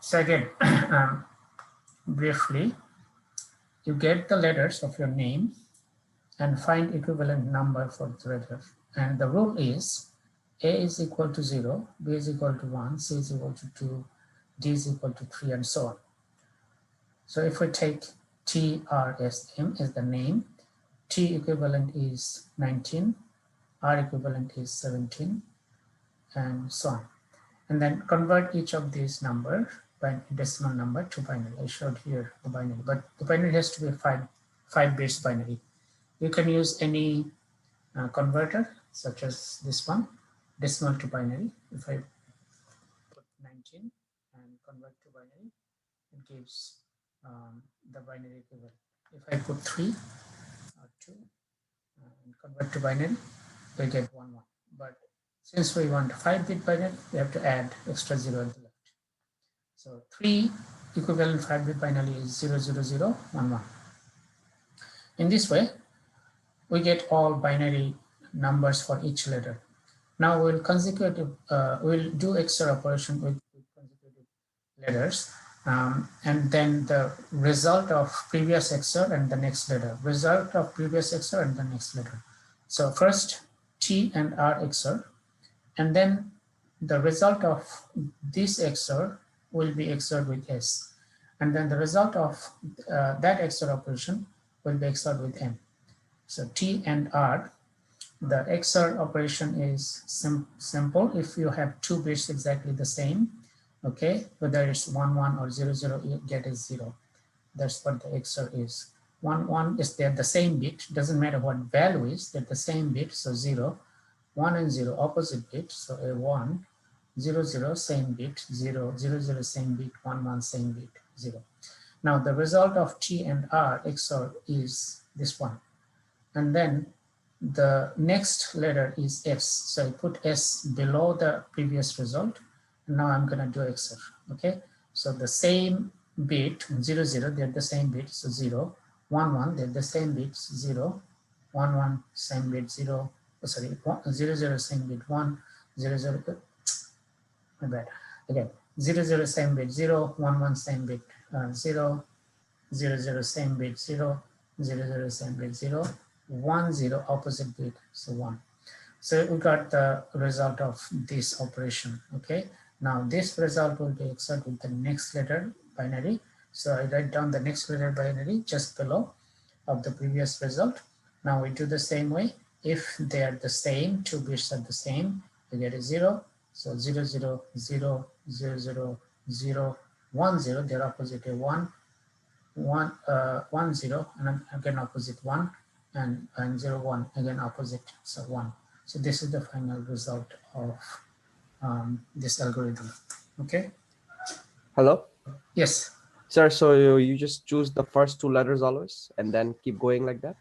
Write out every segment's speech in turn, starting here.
So again, briefly, you get the letters of your name and find equivalent number for the letter. And the rule is A is equal to 0, B is equal to 1, C is equal to 2, D is equal to 3, and so on. So if we take TRSM as the name, T equivalent is 19, R equivalent is 17, and so on. And then convert each of these numbers by decimal number to binary. I showed here the binary, but the binary has to be a 5-bit binary. You can use any converter, such as this one, decimal to binary. If I put 19 and convert to binary, it gives the binary equivalent. If I put 3 or 2 and convert to binary, we get 1, 1. But since we want 5-bit binary, we have to add extra 0 on the left. So 3 equivalent 5-bit binary is 0, 0, 0, 1, 1. In this way, we get all binary numbers for each letter. Now we'll we'll do XOR operation with consecutive letters, and then the result of previous XOR and the next letter, result of previous XOR and the next letter. So first T and R XOR, and then the result of this XOR will be XORed with S, and then the result of that XOR operation will be XORed with M. So T and R, the XOR operation is simple. If you have 2 bits exactly the same, okay, whether it's 1, 1 or 0, 0, you get a 0. That's what the XOR is. 1, 1 is there the same bit, doesn't matter what value is, they're the same bit, so 0. 1 and 0 opposite bit, so a 1, 0, 0 same bit, 0, 0, 0 same bit, 1, 1 same bit, 0. Now the result of T and R XOR is this one. And then the next letter is S. So I put S below the previous result. And now I'm going to do XOR. Okay. So the same bit, 0, 0, they're the same bit. So 0, 1, 1, they're the same bits. 0, 1, 1, same bit. 0, oh, sorry, 1, 0, 0, same bit. 1, 0, 0, my bad. Again, 0, 0, same bit. 0, 1, 1, same bit. 0, 0, 0, same bit. 0, 0, 0, same bit. 0. 1, 0 opposite bit, so 1. So we got the result of this operation. Okay, now this result will be XORed with the next letter binary. So I write down the next letter binary just below of the previous result. Now we do the same way. If they are the same, 2 bits are the same, we get a 0. So 0, 0, 0, 0, 0, 0, 1, 0, they're opposite a 1, 1, 1, 0, and again opposite 1. And 0, 1, again opposite, so 1. So this is the final result of this algorithm. Okay. Hello? Yes. Sir, so you just choose the first 2 letters always and then keep going like that?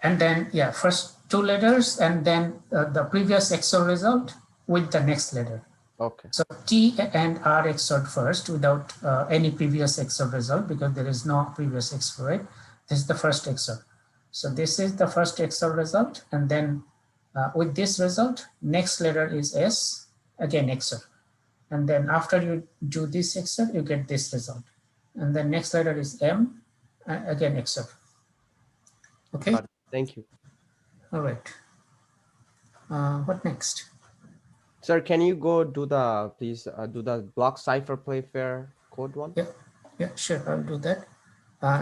And then, yeah, first 2 letters and then the previous XOR result with the next letter. Okay. So T and R XORed first without any previous XOR result because there is no previous XOR, right? This is the first XOR. So this is the first XOR result, and then with this result, next letter is S, again XOR. And then after you do this XOR, you get this result. And then next letter is M, again XOR. Okay. Thank you. All right. What next? Sir, can you go do the, please do the block cipher Playfair code one? Yeah, sure, I'll do that.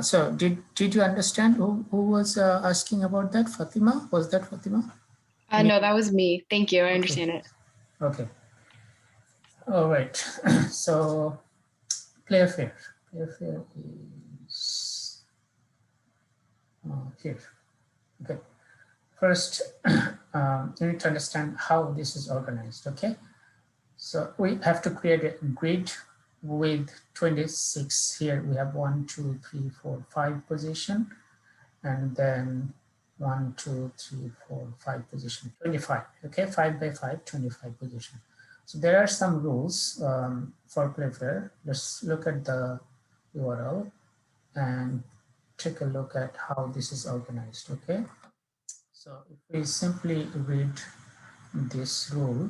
So did you understand who was asking about that? Fatima? Was that Fatima? No, that was me. Thank you. I understand it. Okay. All right. So Playfair is here. Okay. First, you need to understand how this is organized. Okay. So we have to create a grid with 26 here. We have 1, 2, 3, 4, 5 position, and then 1, 2, 3, 4, 5 position, 25. Okay, 5 by 5, 25 position. So there are some rules for Playfair. Let's look at the URL and take a look at how this is organized. Okay, so if we simply read this rule,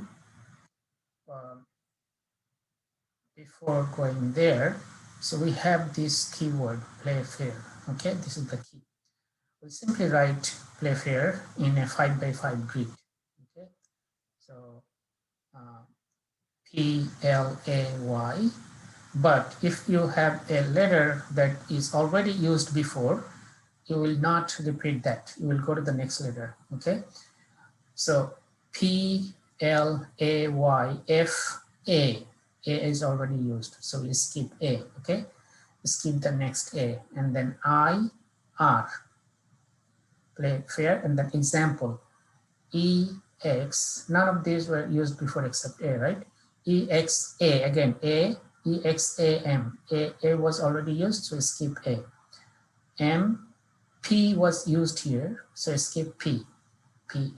before going there, so we have this keyword Playfair. Okay, this is the key. We simply write Playfair in a 5 by 5 grid. Okay, so Play. But if you have a letter that is already used before, you will not repeat that. You will go to the next letter. Okay, so Play. A is already used, so we skip A. Okay, skip the next A, and then R, Playfair, and then example EX. None of these were used before except A, right? EXA, again A, EXAM. A was already used, so skip A. P was used here, so skip P,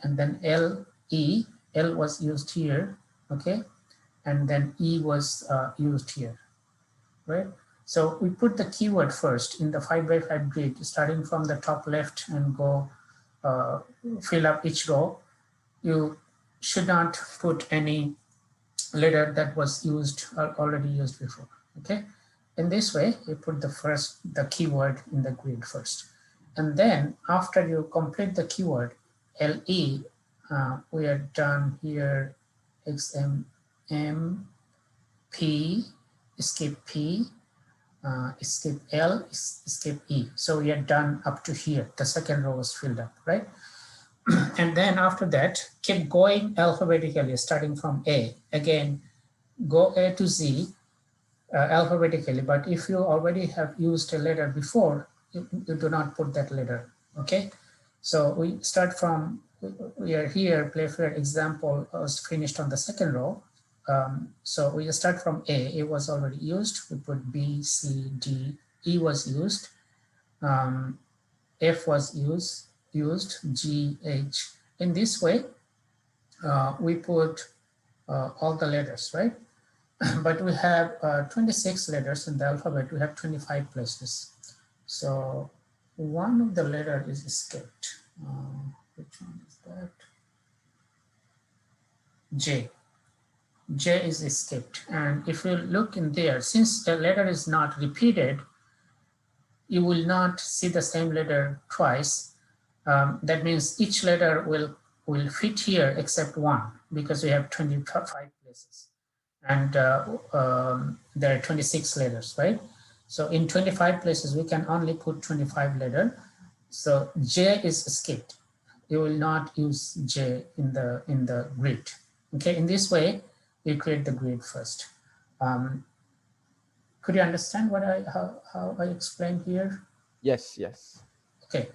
and then L was used here, okay? And then E was used here, right? So we put the keyword first in the 5 by 5 grid, starting from the top left and go fill up each row. You should not put any letter that was used or already used before. Okay, in this way you put the keyword in the grid first, and then after you complete the keyword LE, we are done here. XMM P, skip P, skip L, skip E. So we are done up to here. The second row was filled up, right? And then after that, keep going alphabetically, starting from A. Again, go A to Z alphabetically, but if you already have used a letter before, you do not put that letter, okay? So we start from, we are here, Playfair example was finished on the second row. So we start from A. A was already used. We put B, C, D. E was used. F was used, G, H. In this way, we put all the letters, right? But we have 26 letters in the alphabet. We have 25 places. So one of the letter is skipped. Which one is that? J. J is skipped. And if you look in there, since a letter is not repeated, you will not see the same letter twice. That means each letter will fit here except one, because we have 25 places. And there are 26 letters, right? So in 25 places, we can only put 25 letters. So J is skipped. You will not use J in the grid. Okay, in this way, we create the grid first. Could you understand what how I explained here? Yes, yes. Okay,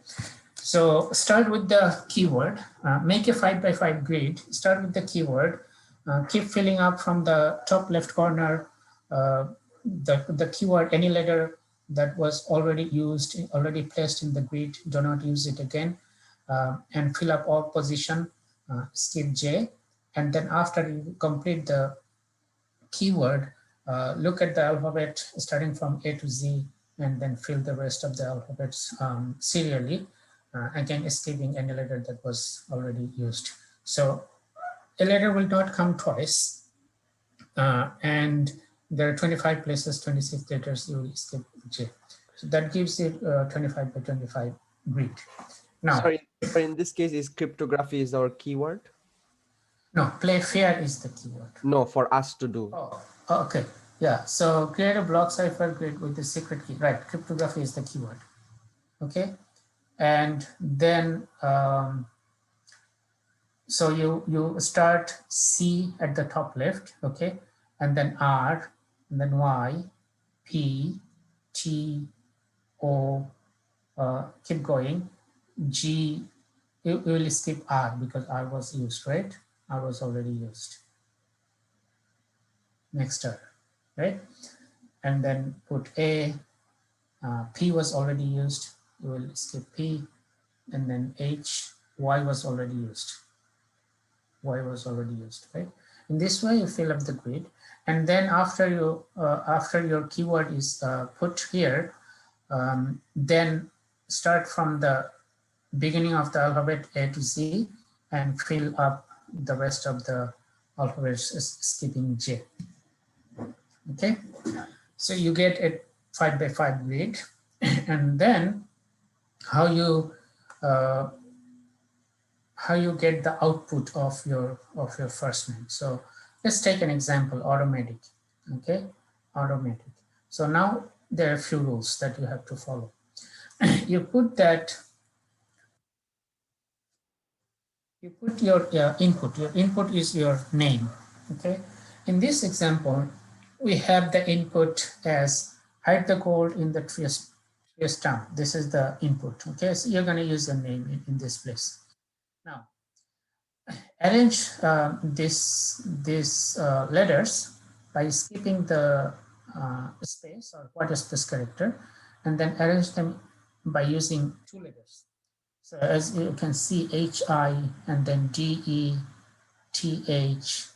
so start with the keyword. Make a 5 by 5 grid. Start with the keyword. Keep filling up from the top left corner the keyword, any letter that was already used, already placed in the grid. Do not use it again, and fill up all position. Skip J, and then after you complete the keyword, look at the alphabet starting from A to Z, and then fill the rest of the alphabets serially, again escaping any letter that was already used. So a letter will not come twice, and there are 25 places, 26 letters, you will skip J. So that gives you 25 by 25 grid. Now, Sorry, in this case, is cryptography is our keyword? no, Playfair is the keyword. No, for us to do. Oh, okay. Yeah, so create a block cipher grid with the secret key. Right, cryptography is the keyword. Okay, and then so you start C at the top left, okay, and then R, and then Y, P, T, O, keep going. G, you will skip R because R was used, right? R was already used. Next R, right? And then put A, P was already used, you will skip P, and then H, Y was already used. Y was already used, right? In this way, you fill up the grid, and then after your keyword is put here, then start from the beginning of the alphabet A to Z and fill up the rest of the alphabets, skipping J. Okay, so you get a 5 by 5 grid, and then how you get the output of your first name. So let's take an example, automatic. Okay, automatic. So now there are a few rules that you have to follow. You put that, you put your input. Your input is your name. Okay, in this example, we have the input as hide the gold in the tree stump. This is the input. Okay, so you're going to use the name in this place. Now, arrange these letters by skipping the space or quarter space character, and then arrange them by using two letters. So as you can see, HI and then DE, TH,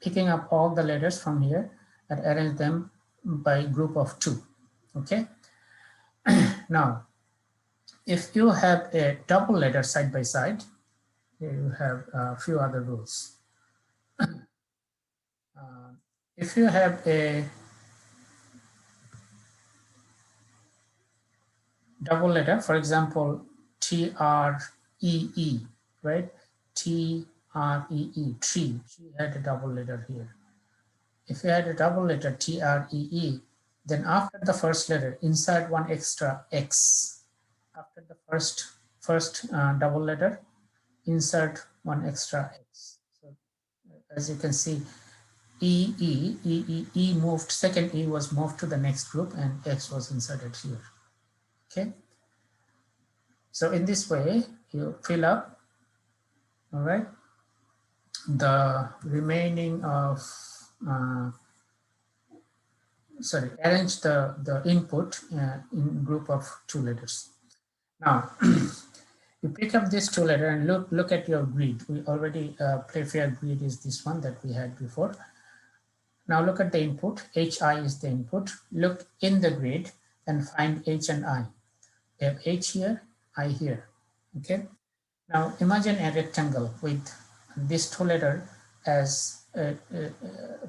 picking up all the letters from here and arrange them by group of two. Okay. Now, if you have a double letter side by side, you have a few other rules. If you have a double letter, for example, TREE, right? TREE, tree. She had a double letter here. If you had a double letter TREE, then after the first letter, insert one extra X. After the first double letter, insert one extra X. So as you can see, E moved, second E was moved to the next group and X was inserted here. Okay. So in this way, you fill up, all right, the remaining of, arrange the input in group of two letters. Now, you pick up this two letter and look at your grid. We already, Playfair grid is this one that we had before. Now look at the input. HI is the input. Look in the grid and find H and I. We have H here, I here. Okay. Now imagine a rectangle with this two letter as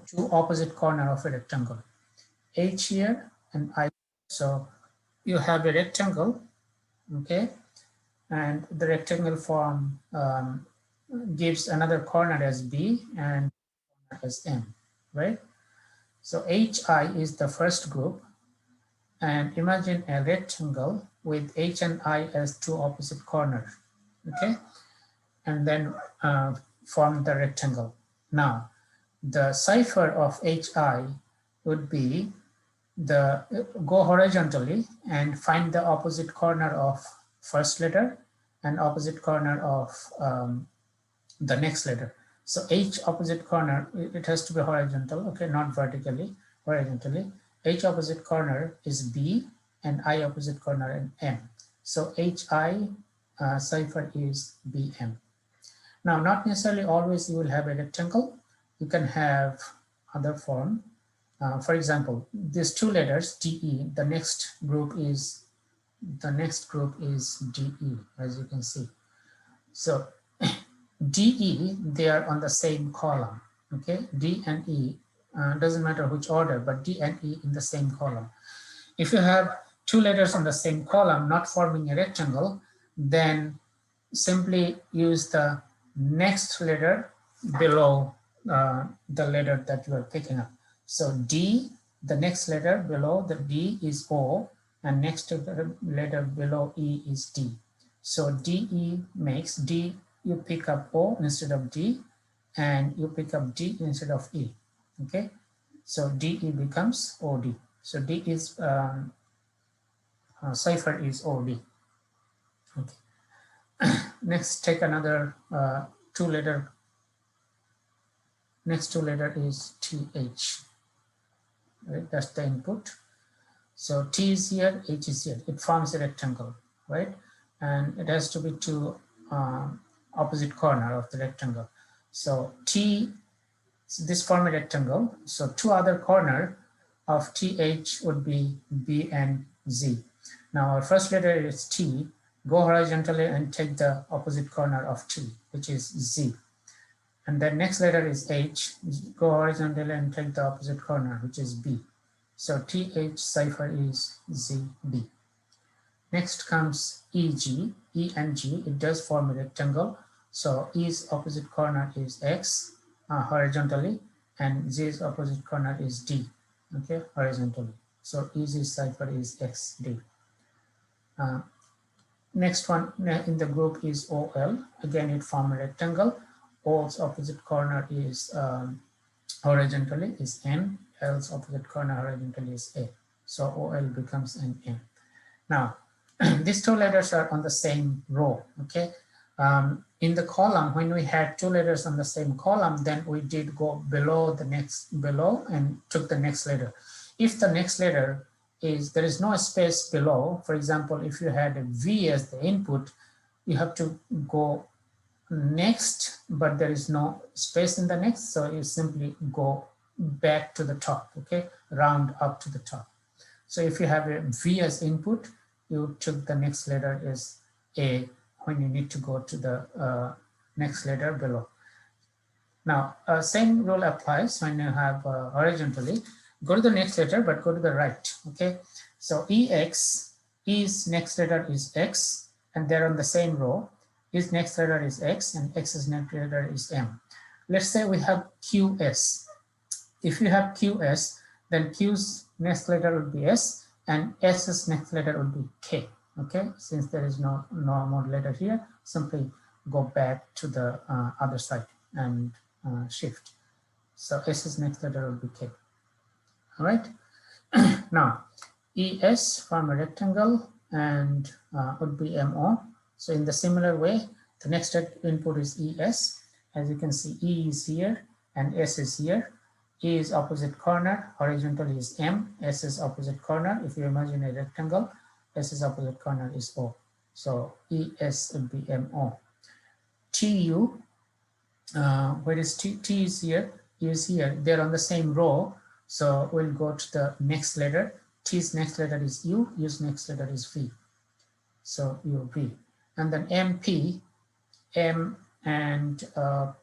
two opposite corner of a rectangle. H here and I. So you have a rectangle, okay, and the rectangle form gives another corner as B and as M, right? So HI is the first group, and imagine a rectangle with H and I as two opposite corners, okay? And then form the rectangle. Now, the cipher of HI would be go horizontally and find the opposite corner of first letter and opposite corner of the next letter. So H opposite corner, it has to be horizontal, okay, not vertically, horizontally. H opposite corner is B and I opposite corner and M. So HI cipher is BM. Now, not necessarily always you will have a rectangle. You can have other form. For example, these two letters DE, the next group is DE, as you can see. So DE, they are on the same column, okay? D and E, doesn't matter which order, but D and E in the same column. If you have two letters on the same column, not forming a rectangle, then simply use the next letter below the letter that you are picking up. So D, the next letter below the D is O, and next letter below E is D. So DE makes D, you pick up O instead of D, and you pick up D instead of E, okay? So DE becomes OD. So D is, cipher is OD, okay? Next, take another two letter, next two letter is TH, right? That's the input. So T is here, H is here. It forms a rectangle, right? And it has to be two opposite corner of the rectangle. So T, this form a rectangle. So two other corner of TH would be B and Z. Now our first letter is T. Go horizontally and take the opposite corner of T, which is Z. And then next letter is H. Go horizontally and take the opposite corner, which is B. So TH cipher is ZB. Next comes EG. E and G, it does form a rectangle. So E's opposite corner is X horizontally, and Z's opposite corner is D, okay, horizontally. So E's cipher is XD. Next one in the group is OL. Again, it forms a rectangle. O's opposite corner is horizontally is N. L's opposite corner horizontally is A. So OL becomes an N. Now, these two letters are on the same row, okay? In the column, when we had two letters on the same column, then we did go below and took the next letter. If the next letter there is no space below, for example, if you had a V as the input, you have to go next, but there is no space in the next, so you simply go back to the top, okay? Round up to the top. So if you have a V as input, you took the next letter as A when you need to go to the next letter below. Now, same rule applies when you have horizontally. Go to the next letter, but go to the right, okay? So EX, E's next letter is X, and they're on the same row. His next letter is X, and X's next letter is M. Let's say we have QS. If you have QS, then Q's next letter would be S, and S's next letter would be K, okay? Since there is no more letter here, simply go back to the other side and shift. So S's next letter would be K, all right? Now, ES form a rectangle and would be MO. So in the similar way, the next input is ES. As you can see, E is here and S is here. E is opposite corner, horizontally is M, S is opposite corner. If you imagine a rectangle, S is opposite corner is O. So ES would be MO. TU, where is T? T is here, E is here. They're on the same row. So we'll go to the next letter. T's next letter is U, U's next letter is V. So UV. And then MP, M and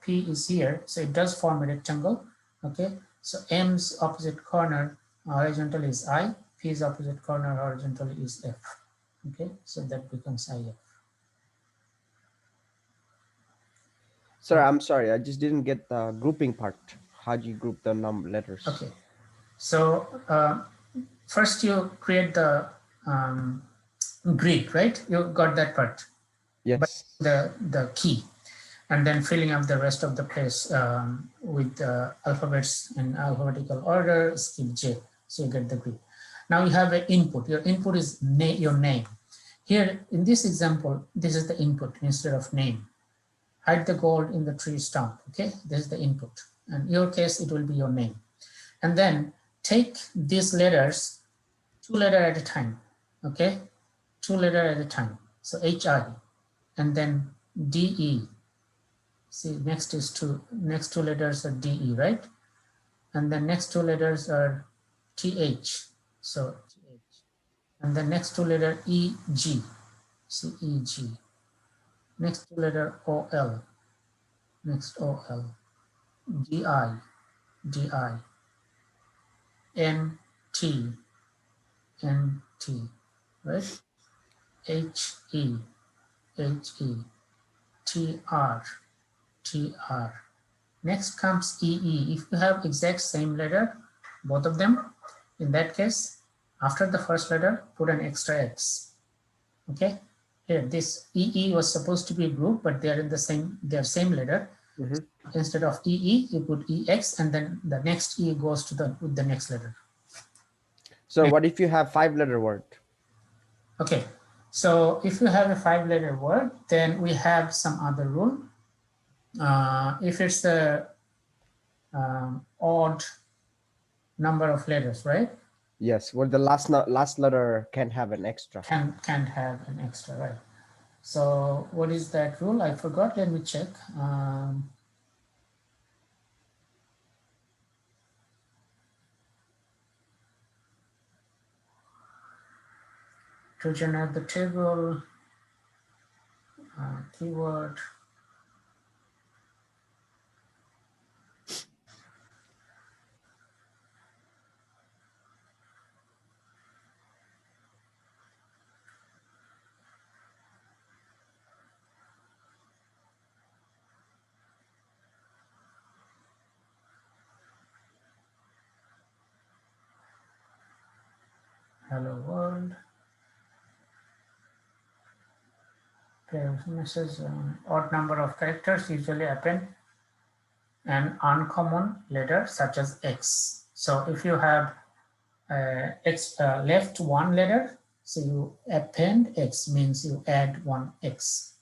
P is here. So it does form a rectangle. Okay. So M's opposite corner horizontally is I, P's opposite corner horizontally is F. Okay. So that becomes IF. Sir, I'm sorry, I just didn't get the grouping part. How do you group the letters? Okay. So first you create the grid, right? You got that part. Yes. But the key, and then filling up the rest of the place with alphabets in alphabetical order, skip J. So you get the grid. Now you have an input. Your input is your name. Here in this example, this is the input instead of name. Hide the gold in the tree stump. Okay, this is the input. And in your case, it will be your name. And then take these letters, 2 letters at a time. Okay, 2 letters at a time. So HI, and then DE. See, next 2 letters are DE, right? And the next 2 letters are TH. So TH. And the next 2 letter EG. See, EG. Next 2 letter OL. Next OL. DI. DI. NT. NT. Right? HE. HE. TR. TR. Next comes EE. If you have exact same letter, both of them, in that case, after the first letter, put an extra X. Okay. Here, this EE was supposed to be a group, but they are in the same letter. Mm-hmm. Instead of EE, you put EX, and then the next E goes to with the next letter. So what if you have 5-letter word? Okay. So if you have a 5-letter word, then we have some other rule. If it's the odd number of letters, right? Yes, where the last letter can have an extra. Can't have an extra, right? So what is that rule? I forgot. Let me check. To generate the table, keyword. hello world. Message odd number of characters usually append an uncommon letter such as X. So if you have X left one letter, so you append X means you add one X.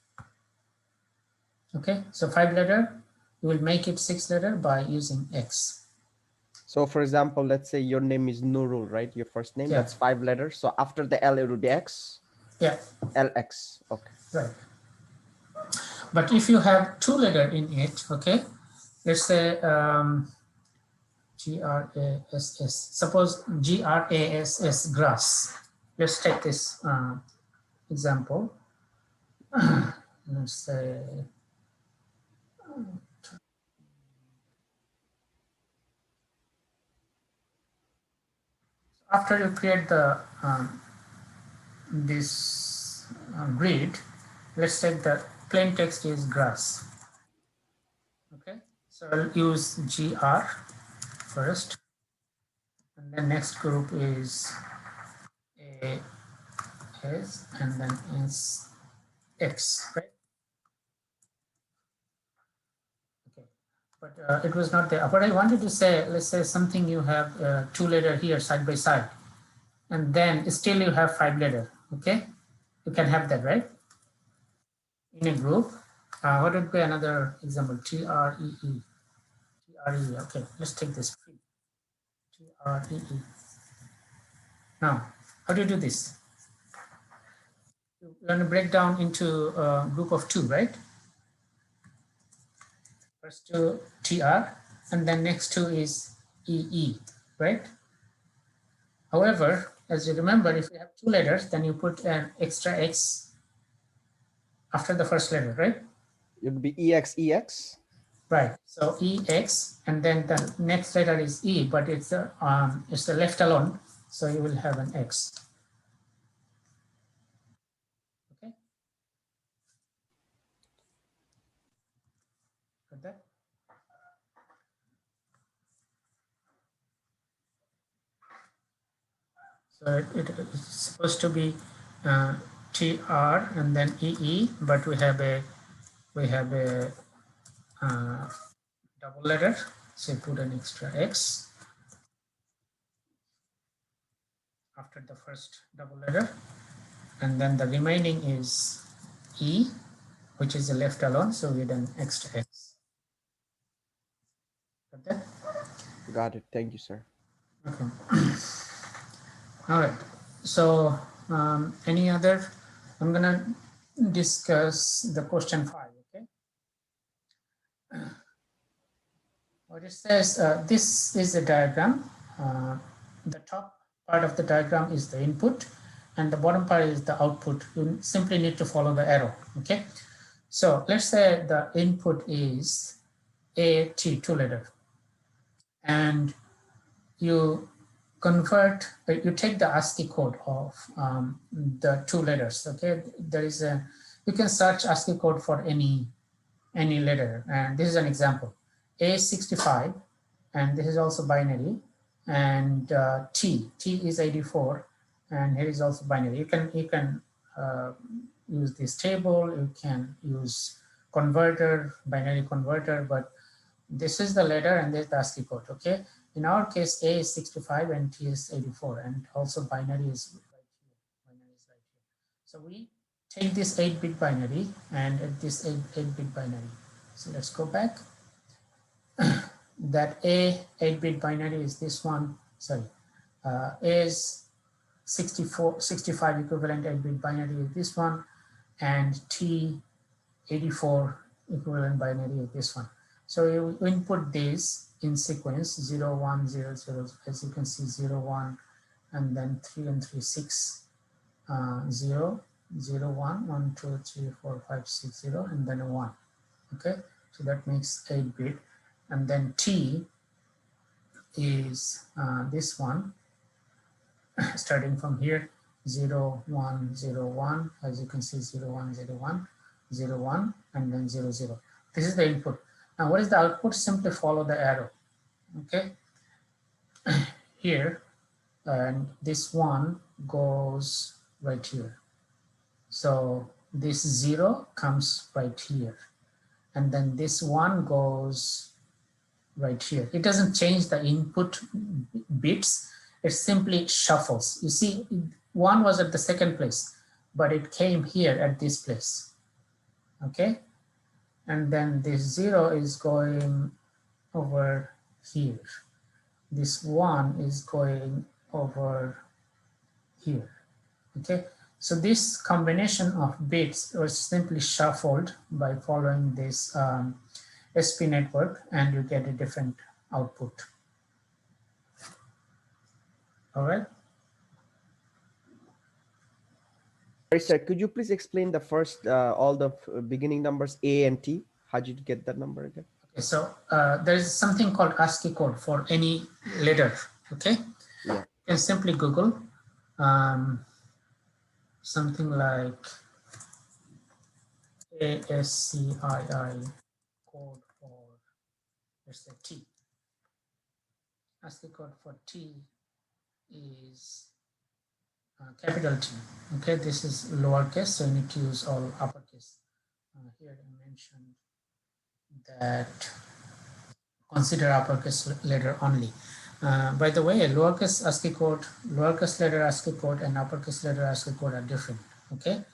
Okay, so 5 letter, you will make it 6 letter by using X. So for example, let's say your name is Nurul, right? Your first name, Yeah. that's 5 letters. So after the L, it would be X. Yeah. LX. Okay. Right. But if you have 2 letter in it, okay, let's say GRASS. Suppose GRASS, grass. Let's take this example. Let's say after you create the this grid, let's take the plain text is grass. Okay, so I'll use GR first, and then next group is AS, and then is X, right? Okay, but it was not there. What I wanted to say, let's say something you have 2 letter here side by side, and then still you have 5 letter. Okay, you can have that, right? In a group. What would be another example? TREE. TREE. Okay, let's take this. TREE. Now, how do you do this? You're going to break down into a group of 2, right? First 2 TR, and then next 2 is EE, right? However, as you remember, if you have 2 letters, then you put an extra X after the first letter, right? It would be EX. Right. So EX, and then the next letter is E, but it's the left alone, so you will have an X. Okay. Got that? So it's supposed to be TR and then EE, but we have a double letter, so put an extra X after the first double letter, and then the remaining is E, which is the left alone, so with an extra X. Got that? Got it. Thank you, sir. Okay. All right. So any other? I'm gonna discuss the question 5. Okay. What it says, this is a diagram. The top part of the diagram is the input, and the bottom part is the output. You simply need to follow the arrow. Okay. So let's say the input is AT, 2 letter, and you convert, you take the ASCII code of the 2 letters. Okay, there is a, you can search ASCII code for any letter, and this is an example. A is 65, and this is also binary, and T is 84, and here is also binary. You can use this table. You can use converter, binary converter, but this is the letter and this is the ASCII code. Okay. In our case, A is 65 and T is 84, and also binary is right here. Binary is right here. So we take this 8-bit binary and this 8-bit binary. So let's go back. That A 8-bit binary is this one. Sorry, A is 65 equivalent 8-bit binary is this one, and T 84 equivalent binary is this one. So you input these in sequence 0, 1, 0, 0, as you can see 0, 1, and then 3 and 3, 6, 0, 0, 1, 1, 2, 3, 4, 5, 6, 0, and then a 1. Okay, so that makes 8-bit. And then T is this one, starting from here 0, 1, 0, 1, as you can see 0, 1, 0, 1, 0, 1, and then 0, 0. This is the input. Now what is the output? Simply follow the arrow. Okay, here, and this one goes right here. So this 0 comes right here, and then this 1 goes right here. It doesn't change the input bits, it simply shuffles. You see, 1 was at the second place, but it came here at this place. Okay, and then this 0 is going over here. This 1 is going over here. Okay, so this combination of bits was simply shuffled by following this SP network, and you get a different output. All right. Sorry, sir, could you please explain the first, all the beginning numbers A and T? How did you get that number again? Okay, so there is something called ASCII code for any letter. Okay, Yeah. you can simply Google something like ASCII code for, let's say, T. ASCII code for T is capital T. Okay, this is lowercase, so you need to use all uppercase. Here I mentioned that consider uppercase letter only. By the way, lowercase ASCII code, lowercase letter ASCII code, and uppercase letter ASCII code are different. Okay,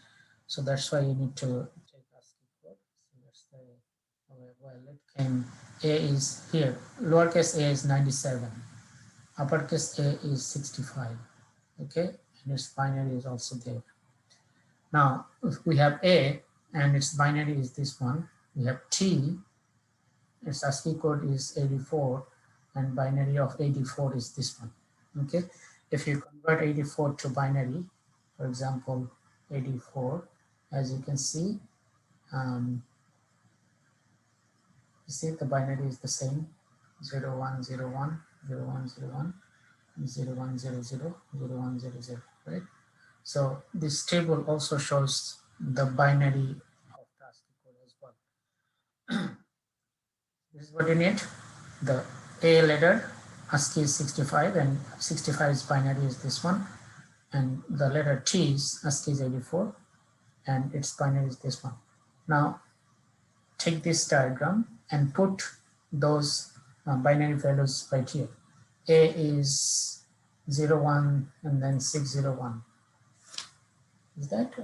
so that's why you need to take ASCII code. So let's say, well, it came A is here. Lowercase a is 97. Uppercase a is 65. Okay, and its binary is also there. Now, if we have A and its binary is this one, we have T, its ASCII code is 84, and binary of 84 is this one. Okay, if you convert 84 to binary, for example, 84, as you can see, you see the binary is the same, 0101, 0101, 0100, 0100, right? So this table also shows the binary of the ASCII code as well. This is what you need. The A letter ASCII is 65, and 65's binary is this one, and the letter T's ASCII is 84, and its binary is this one. Now take this diagram and put those binary values right here. A is 01 and then 601. Is that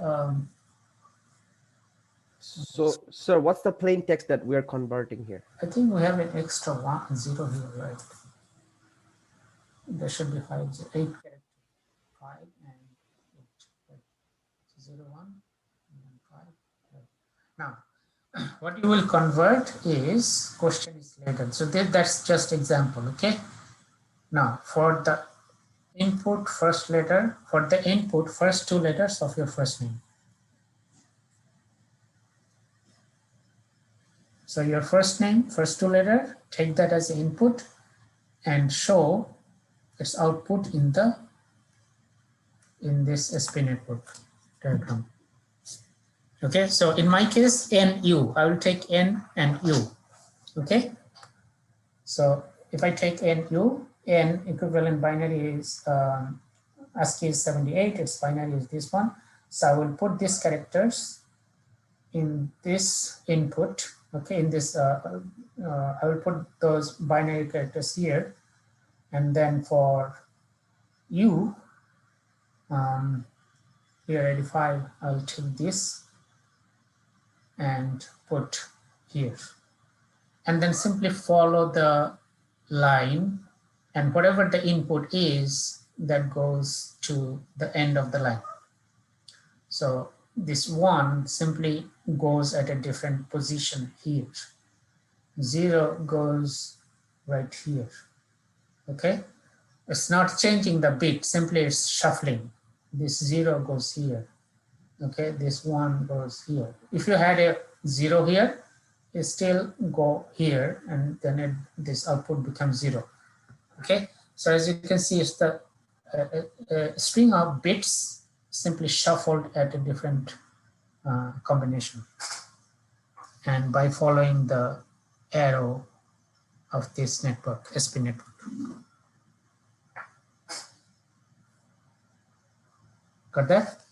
So, sir, what's the plain text that we're converting here? I think we have an extra 0 here, right? There should be 8 characters, 5 and 8, right? 0, 1 and then 5. Right. Now, what you will convert is question is later. So that's just example, okay? Now, for the input first letter, for the input first 2 letters of your first name. So your first name, first 2 letter, take that as input and show its output in this SP network diagram. Okay, so in my case, NU, I will take N and U. Okay, so if I take NU, N equivalent binary is ASCII is 78, its binary is this one. So I will put these characters in this input. Okay, in this, I will put those binary characters here, and then for U, here 85, I'll take this and put here, and then simply follow the line, and whatever the input is, that goes to the end of the line. So this 1 simply goes at a different position here. 0 goes right here. Okay, it's not changing the bit, simply it's shuffling. This 0 goes here. Okay, this 1 goes here. If you had a 0 here, it still go here, and then this output becomes 0. Okay, so as you can see, it's the string of bits simply shuffled at a different combination, and by following the arrow of this network, SP network. Got that?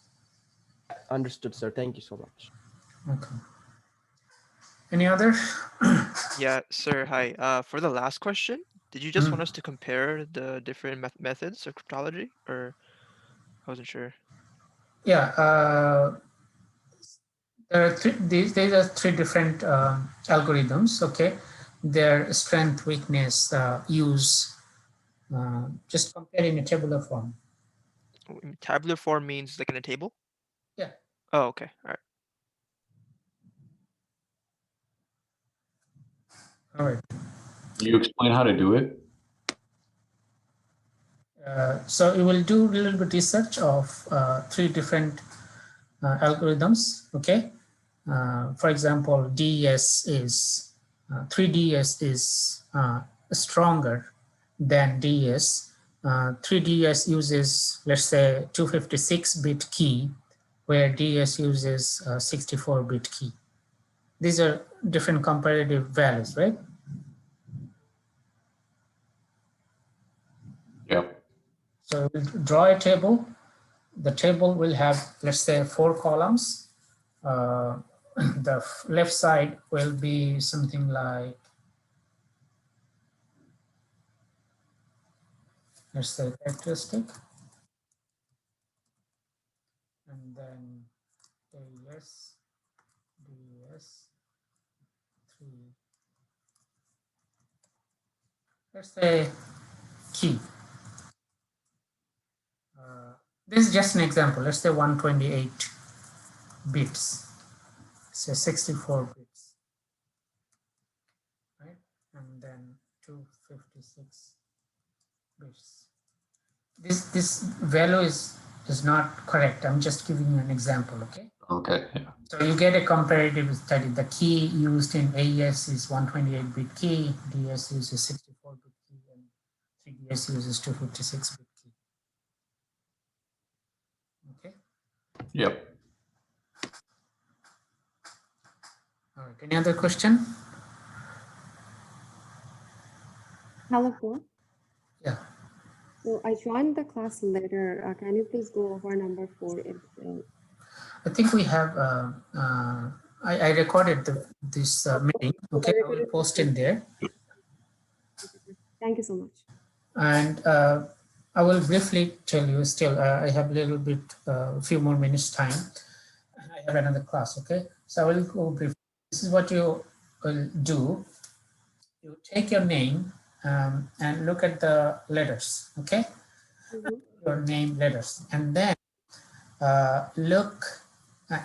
Understood, sir. Thank you so much. Okay. Any other? Yeah, sir. Hi. For the last question, did you just want us to compare the different methods of cryptology, or I wasn't sure. Yeah. There are these are three different algorithms. Okay. Their strength, weakness, use. Just compare in a tabular form. Tabular form means like in a table? Yeah. Oh, okay. All right. All right. Can you explain how to do it? So you will do a little bit research of three different algorithms. Okay. For example, DES is 3DS is stronger than DES. 3DS uses, let's say, 256-bit key, where DES uses 64-bit key. These are different comparative values, right? Yep. So we'll draw a table. The table will have, let's say, 4 columns. The left side will be something like, let's say, characteristic. And then AES, DES, 3. Let's say key. This is just an example. Let's say 128 bits. Say 64 bits. Right? And then 256 bits. This value is not correct. I'm just giving you an example, okay? Okay. Yeah. So you get a comparative study. The key used in AES is 128-bit key, DS uses 64-bit key, and 3DS uses 256-bit key. Okay. Yep. All right. Any other question? Hello, sir. Yeah. So I joined the class later. Can you please go over number 4? I think we have. I recorded this meeting. Okay, I will post in there. Thank you so much. And I will briefly tell you. Still, I have a little bit, a few more minutes time. I have another class. Okay, so I will go briefly. This is what you will do. You take your name and look at the letters. Okay, your name letters, and then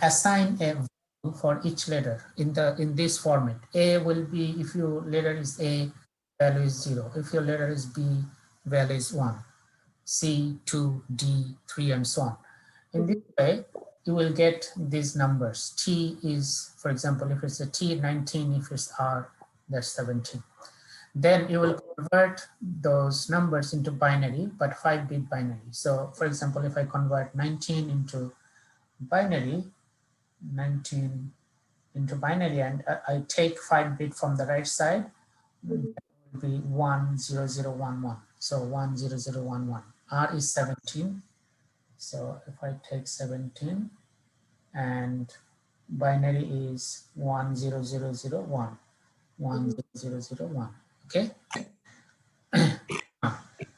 assign a value for each letter in this format. A will be, if your letter is A, value is 0. If your letter is B, value is 1. C, 2, D, 3, and so on. In this way, you will get these numbers. T is, for example, if it's a T, 19, if it's R, that's 17. Then you will convert those numbers into binary, but 5-bit binary. So for example, if I convert 19 into binary, 19 into binary, and I take 5-bit from the right side, that will be 10011. So 10011. R is 17. So if I take 17 and binary is 10001. 10001. Okay.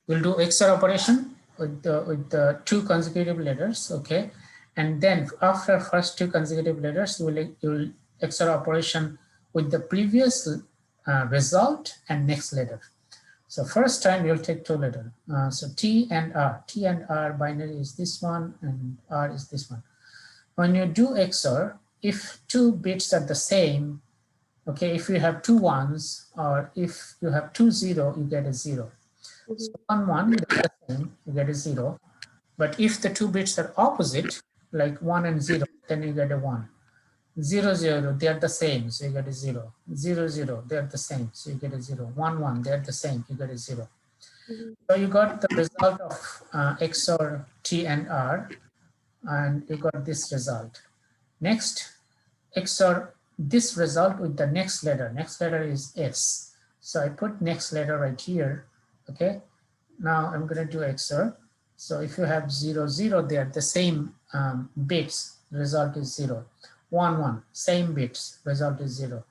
We'll do XOR operation with the 2 consecutive letters. Okay. And then after first 2 consecutive letters, you'll XOR operation with the previous result and next letter. So first time you'll take 2 letters. So T and R. T and R binary is this one and R is this one. When you do XOR, if 2 bits are the same, okay, if you have 2 ones or if you have 2 0, you get a 0. So 1 1, they're the same, you get a 0. But if the 2 bits are opposite, like 1 and 0, then you get a 1. 0 0, they are the same, so you get a 0. 0 0, they are the same, so you get a 0. 1 1, they are the same, you get a 0. So you got the result of XOR T and R, and you got this result. Next, XOR this result with the next letter. Next letter is S. So I put next letter right here. Okay. Now I'm going to do XOR. So if you have 0, 0 there, the same bits, result is 0. 1, 1, same bits, result is 0.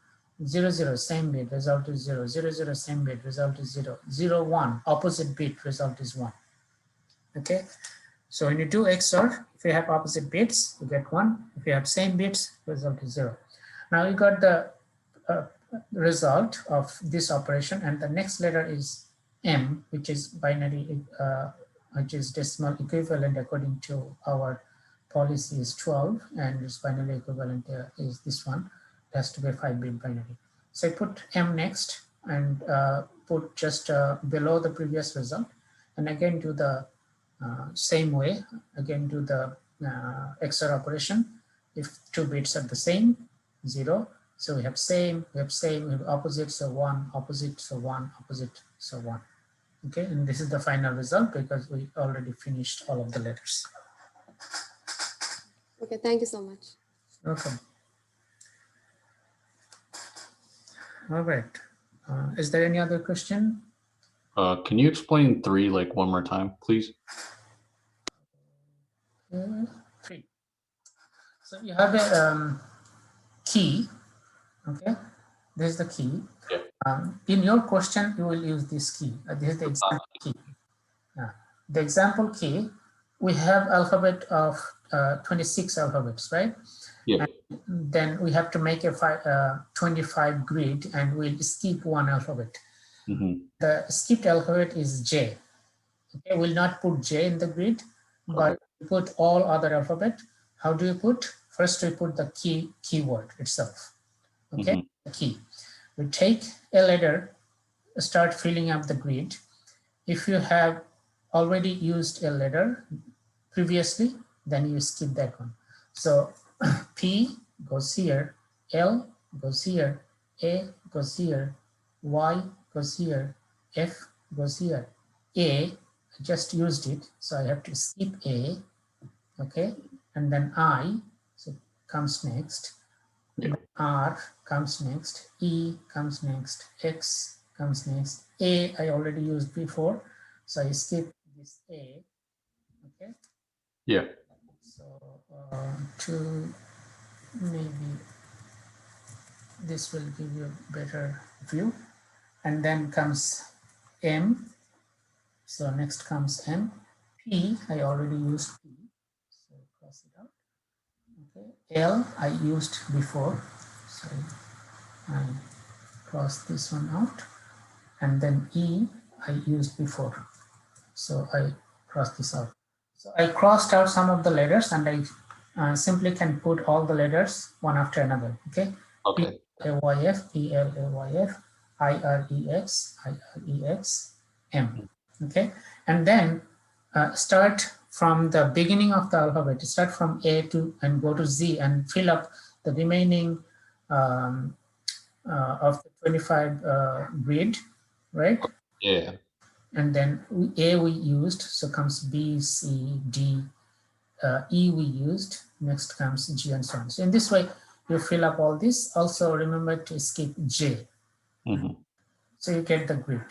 0, 0, same bit, result is 0. 0, 0, same bit, result is 0. 0, 1, opposite bit, result is 1. Okay, so when you do XOR, if you have opposite bits, you get 1. If you have same bits, result is 0. Now you got the result of this operation, and the next letter is M, which is binary, which is decimal equivalent according to our policy is 12, and its binary equivalent is this one. It has to be a 5-bit binary. So I put M next and put just below the previous result, and again do the same way, again do the XOR operation. If 2 bits are the same, 0. So we have same, we have opposite, so 1, opposite, so 1, opposite, so 1. Okay, and this is the final result because we already finished all of the letters. Okay, thank you so much. Welcome. All right. Is there any other question? Can you explain 3 like one more time, please? 3. So you have a key. Okay, this is the key. Yeah. In your question, you will use this key. This is the example key. The example key, we have alphabet of 26 alphabets, right? Yeah. And then we have to make a 25 grid, and we'll skip one alphabet. Mm-hmm. The skipped alphabet is J. Okay, we'll not put J in the grid, but we put all other alphabet. How do you put? First, we put the keyword itself. Okay, Mm-hmm. the key. We take a letter, start filling up the grid. If you have already used a letter previously, then you skip that one. So P goes here, L goes here, A goes here, Y goes here, F goes here. A, I just used it, so I have to skip A, okay? And then I, so comes next. Yeah. R comes next, E comes next, X comes next. A I already used before, so I skip this A, okay? Yeah. So to maybe this will give you a better view. And then comes M, so next comes M. P, I already used P, so cross it out. Okay, L I used before, so I cross this one out, and then E I used before, so I cross this out. So I crossed out some of the letters, and I simply can put all the letters one after another. Okay. Okay. P-A-Y-F, P-L-A-Y-F, I-R-E-X, I-R-E-X, M. Okay, and then start from the beginning of the alphabet. Start from A to and go to Z and fill up the remaining of the 25 grid, right? Yeah. And then A we used, so comes B, C, D, E we used, next comes G, and so on. So in this way, you fill up all this. Also remember to skip J. Mm-hmm. So you get the grid.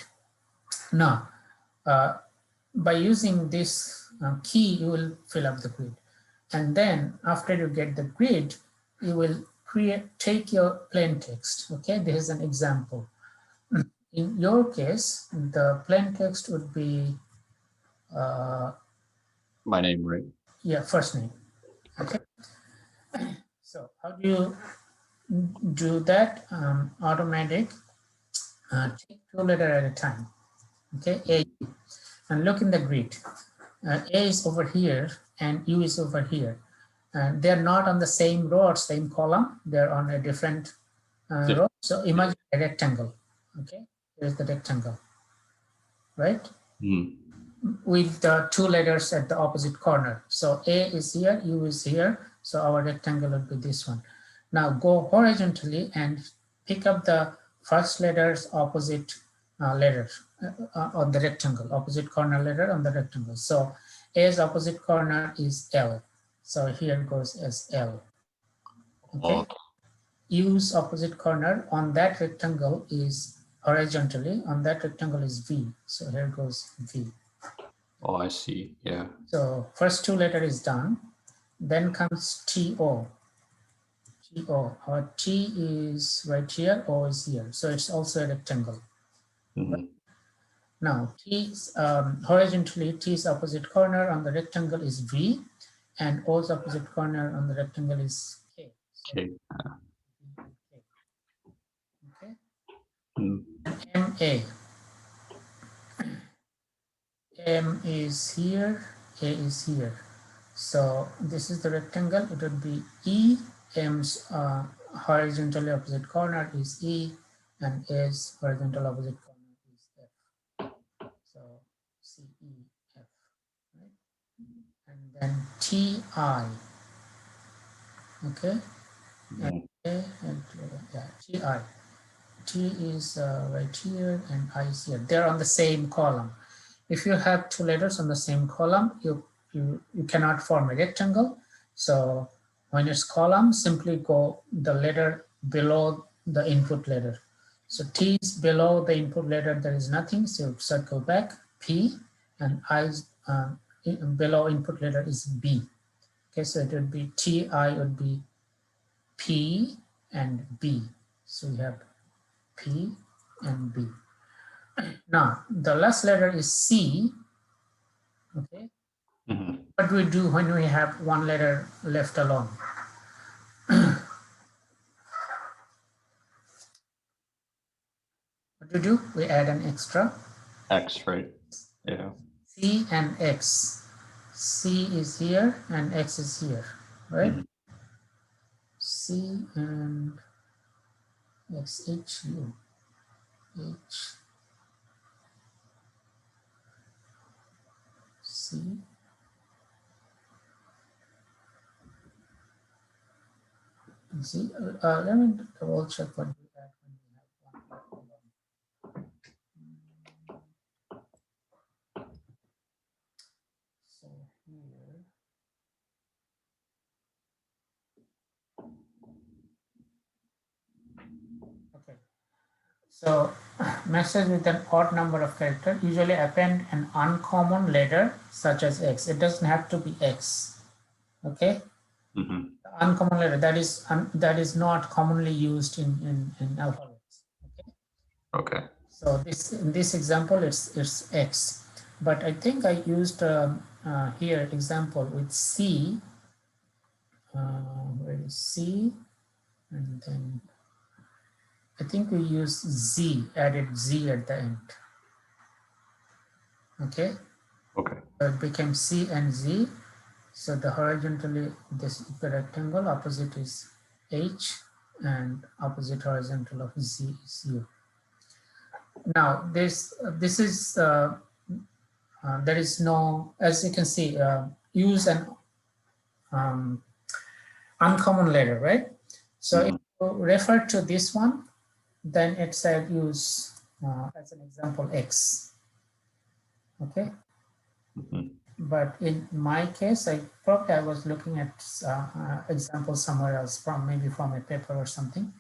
Now, by using this key, you will fill up the grid. And then after you get the grid, you will take your plain text. Okay, this is an example. In your case, the plain text would be My name, right? yeah, first name. Okay. So how do you do that? Automatic. Take 2 letters at a time. Okay, A, and look in the grid. A is over here and U is over here. And they're not on the same row or same column. They're on a different row. So imagine a rectangle. Okay, here's the rectangle, right? Mm-hmm. With the 2 letters at the opposite corner. So A is here, U is here. So our rectangle would be this one. Now go horizontally and pick up the first letters opposite letters on the rectangle, opposite corner letter on the rectangle. So A's opposite corner is L. So here goes as L. Okay. U's opposite corner on that rectangle is horizontally, on that rectangle is V. So here goes V. Oh, I see. Yeah. So first two letter is done. Then comes TO. TO. Our T is right here, O is here. So it's also a rectangle. Mhm. Now T is, horizontally, T's opposite corner on the rectangle is V, and O's opposite corner on the rectangle is K. So Okay. okay. Mm. MA. M is here, A is here. So this is the rectangle. It would be E. M's horizontally opposite corner is E, and A's horizontal opposite corner is F. So C, E, F, right? And then T, I. Okay. Mhm. A and yeah, T, I. T is right here, and I is here. They're on the same column. If you have two letters on the same column, you cannot form a rectangle. So when it's column, simply go the letter below the input letter. So T is below the input letter, there is nothing, so circle back P, and I's below input letter is B. Okay, so it would be T, I would be P and B. So we have P and B. Now the last letter is C. Okay, Mhm. what do we do when we have one letter left alone? What do we do? We add an extra X, right? Yeah. C and X. C is here and X is here, right? Mhm. C and X, H, U, H, C. And C. Let me double check what we add when we have one left alone. So here, okay. So message with an odd number of characters, usually append an uncommon letter such as X. It doesn't have to be X. Okay, Mhm. the uncommon letter that is not commonly used in alphabets. Okay, Okay. so this in this example it's X, but I think I used here example with C. Where is C? And then I think we use Z, added Z at the end. Okay, Okay. so it became C and Z. So the horizontally, this is the rectangle, opposite is H, and opposite horizontal of Z is U. Now this is there is no, as you can see, use an uncommon letter, right? So if Mhm. you refer to this one, then it said use as an example X. Okay, Mhm. but in my case, I was looking at example somewhere else, from maybe from a paper or something,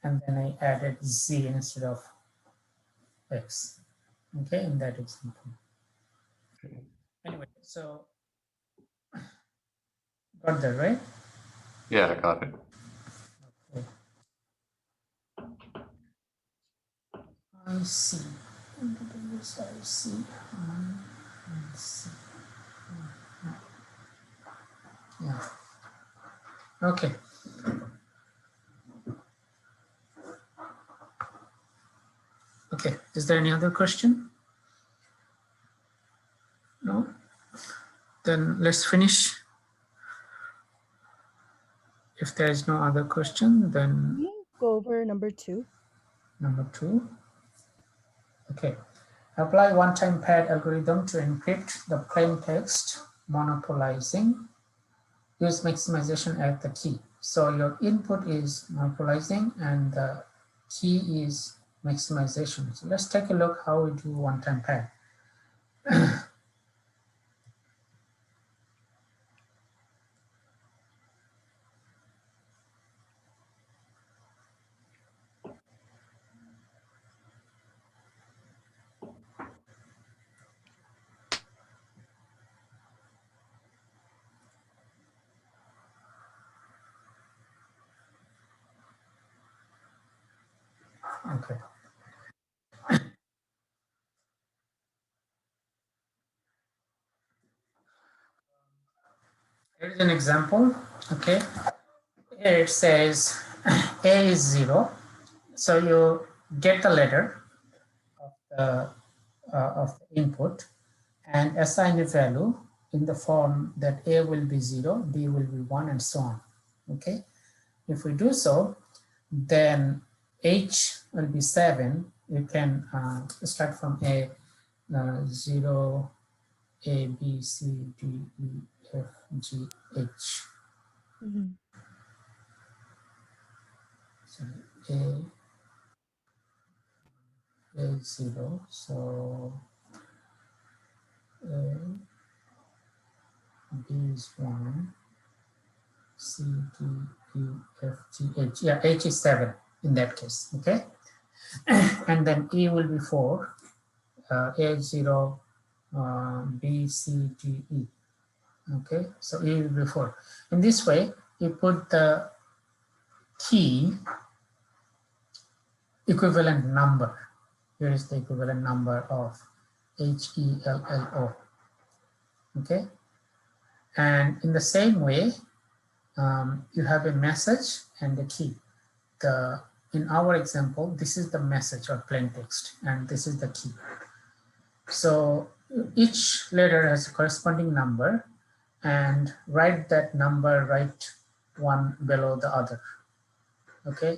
and then I added Z instead of X. Okay, in that example. Okay. Anyway, so got that right? Yeah, I got it. Okay. I see. I see. I see. Yeah. Okay. Okay. Is there any other question? No? Then let's finish. If there is no other question, then Can you go over number 2? number 2. Okay. Apply one-time pad algorithm to encrypt the plain text, monopolizing. Use maximization at the key. So your input is monopolizing and the key is maximization. So let's take a look how we do one-time pad. Okay. Here is an example. Okay. Here it says A is 0. So you get the letter of the input and assign a value in the form that A will be 0, B will be 1, and so on. Okay. If we do so, then H will be 7. You can start from A 0, A, B, C, D, E, F, G, H. Mhm. So A is 0. So B is 1. C, D, E, F, G, H. Yeah, H is 7 in that case. Okay. And then E will be 4. A is 0. B, C, D, E. Okay. So E will be 4. In this way, you put the key equivalent number. Here is the equivalent number of HELLO. Okay. And in the same way, you have a message and a key. In our example, this is the message or plain text, and this is the key. So each letter has a corresponding number, and write that number right one below the other. Okay.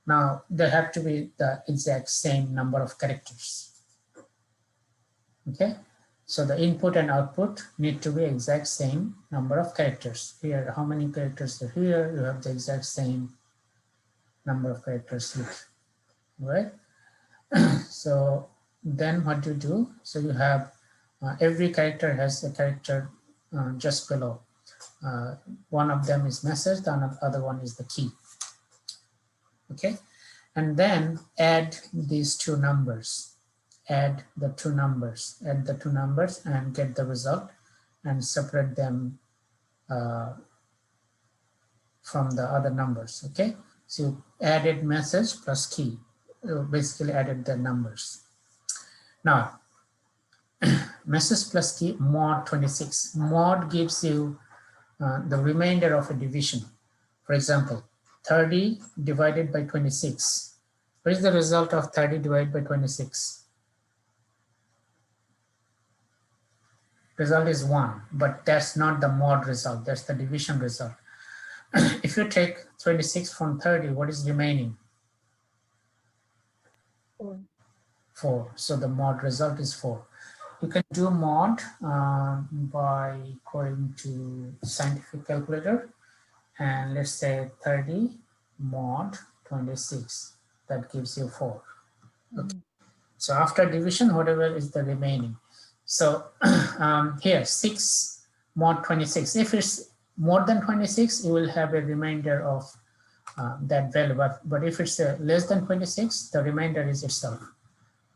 Now they have to be the exact same number of characters. Okay. So the input and output need to be exact same number of characters. Here, how many characters are here? You have the exact same number of characters here, right? So then what you do? So you have every character has a character just below. One of them is message, the other one is the key. Okay, and then add these two numbers. Add the two numbers and get the result and separate them from the other numbers. Okay, so you added message plus key, you basically added the numbers. Now message plus key mod 26. Mod gives you the remainder of a division. For example, 30 divided by 26. What is the result of 30 divided by 26? Result is 1, but that's not the mod result, that's the division result. If you take 26 from 30, what is remaining? 4. 4. So the mod result is 4. You can do mod by going to scientific calculator, and let's say 30 mod 26. That gives you 4. Okay. So after division, whatever is the remaining. So here 6 mod 26. If it's more than 26, you will have a remainder of that value. But if it's less than 26, the remainder is itself.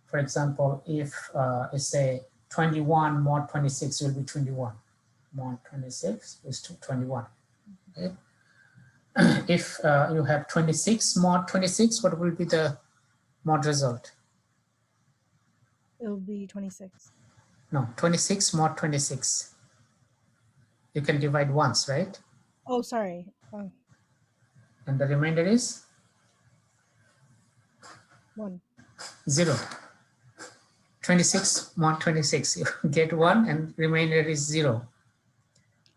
For example, if it's say 21 mod 26 will be 21. Mod 26 is 21. Okay. If you have 26 mod 26, what will be the mod result? It'll be 26. No, 26 mod 26. You can divide once, right? Oh, sorry. And the remainder is 1. 0. 26 mod 26. You get 1 and remainder is 0.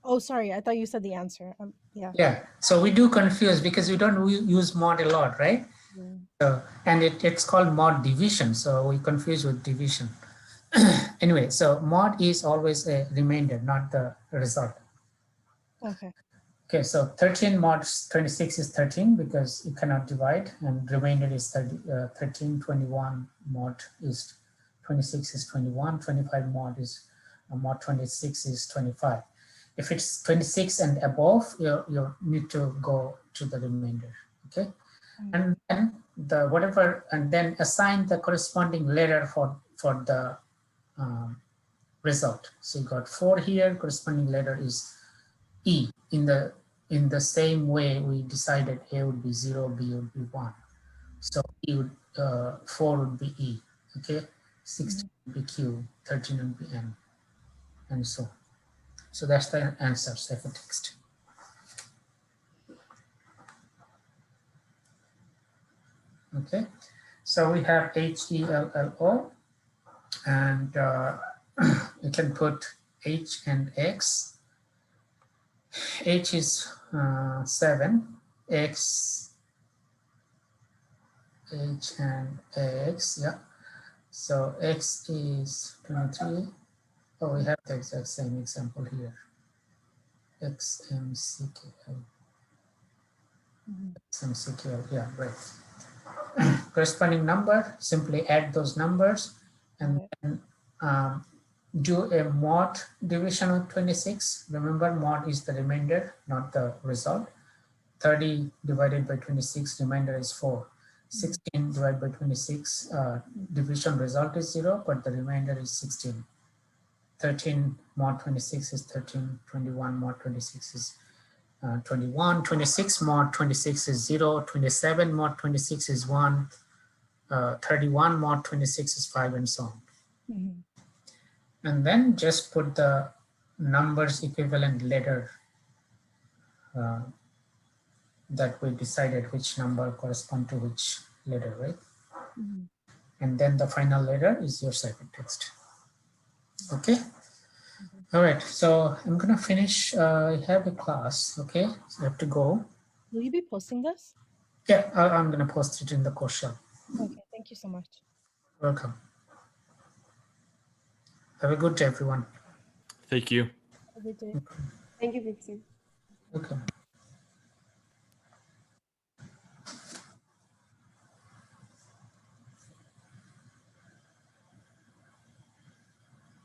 Oh, sorry. I thought you said the answer. Yeah. Yeah. So we do confuse because we don't use mod a lot, right? Yeah. So, and it's called mod division. So we confuse with division. Anyway, so mod is always a remainder, not the result. Okay. Okay, so 13 mod 26 is 13 because you cannot divide, and remainder is 13. 21 mod is 26 is 21. 25 mod is mod 26 is 25. If it's 26 and above, you need to go to the remainder. Okay, and then and then assign the corresponding letter for the result. So you got 4 here. Corresponding letter is E. In the same way we decided A would be 0, B would be 1. So E would, 4 would be E, okay? 16 would be Q, 13 would be N, and so. So that's the answer, ciphertext. Okay, so we have HELLO, and you can put H and X. H is 7, X, H and X, yeah. So X is 23. Oh, we have the exact same example here. XMCKL. XMCKL, yeah, right. Corresponding number, simply add those numbers and then do a mod division of 26. Remember, mod is the remainder, not the result. 30 divided by 26, remainder is 4. 16 divided by 26, division result is 0, but the remainder is 16. 13 mod 26 is 13, 21 mod 26 is 21, 26 mod 26 is 0, 27 mod 26 is 1, 31 mod 26 is 5, and so on. And then just put the numbers equivalent letter that we decided which number correspond to which letter, right? And then the final letter is your ciphertext. Okay. All right, so I'm gonna finish. I have a class, okay? So I have to go. Will you be posting this? Yeah, I'm gonna post it in the course shell. Okay, thank you so much. Welcome. Have a good day, everyone. Thank you. Thank you, Professor. Welcome.